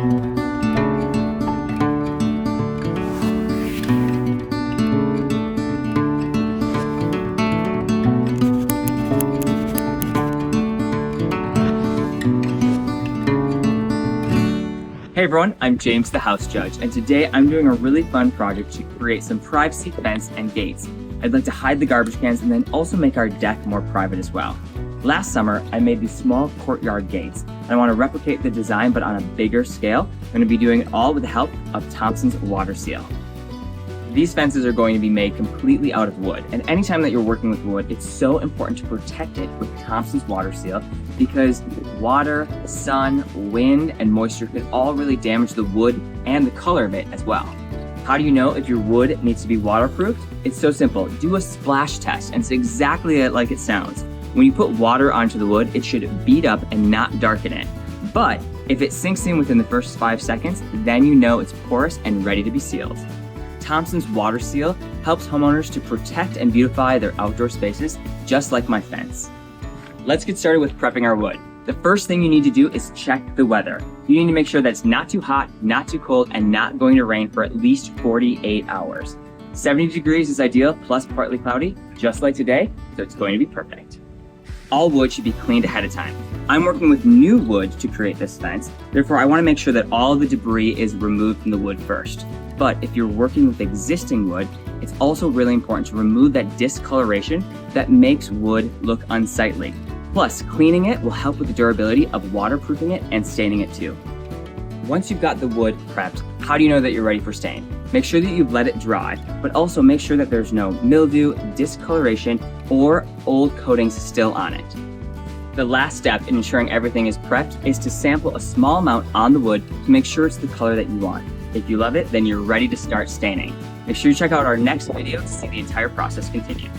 Hey everyone, I'm James the House Judge, and today I'm doing a really fun project to create some privacy fence and gates. I'd like to hide the garbage cans and then also make our deck more private as well. Last summer, I made these small courtyard gates. I want to replicate the design but on a bigger scale. I'm going to be doing it all with the help of Thompson's WaterSeal. These fences are going to be made completely out of wood, and anytime that you're working with wood, it's so important to protect it with Thompson's WaterSeal because water, sun, wind, and moisture can all really damage the wood and the color of it as well. How do you know if your wood needs to be waterproofed? It's so simple. Do a splash test, and it's exactly like it sounds. When you put water onto the wood, it should bead up and not darken it. But if it sinks in within the first 5 seconds, then you know it's porous and ready to be sealed. Thompson's WaterSeal helps homeowners to protect and beautify their outdoor spaces, just like my fence. Let's get started with prepping our wood. The first thing you need to do is check the weather. You need to make sure that it's not too hot, not too cold, and not going to rain for at least 48 hours. 70 degrees is ideal, plus partly cloudy, just like today, so it's going to be perfect. All wood should be cleaned ahead of time. I'm working with new wood to create this fence, therefore I want to make sure that all of the debris is removed from the wood first. But if you're working with existing wood, it's also really important to remove that discoloration that makes wood look unsightly. Plus, cleaning it will help with the durability of waterproofing it and staining it too. Once you've got the wood prepped, how do you know that you're ready for stain? Make sure that you've let it dry, but also make sure that there's no mildew, discoloration, or old coatings still on it. The last step in ensuring everything is prepped is to sample a small amount on the wood to make sure it's the color that you want. If you love it, then you're ready to start staining. Make sure you check out our next video to see the entire process continue.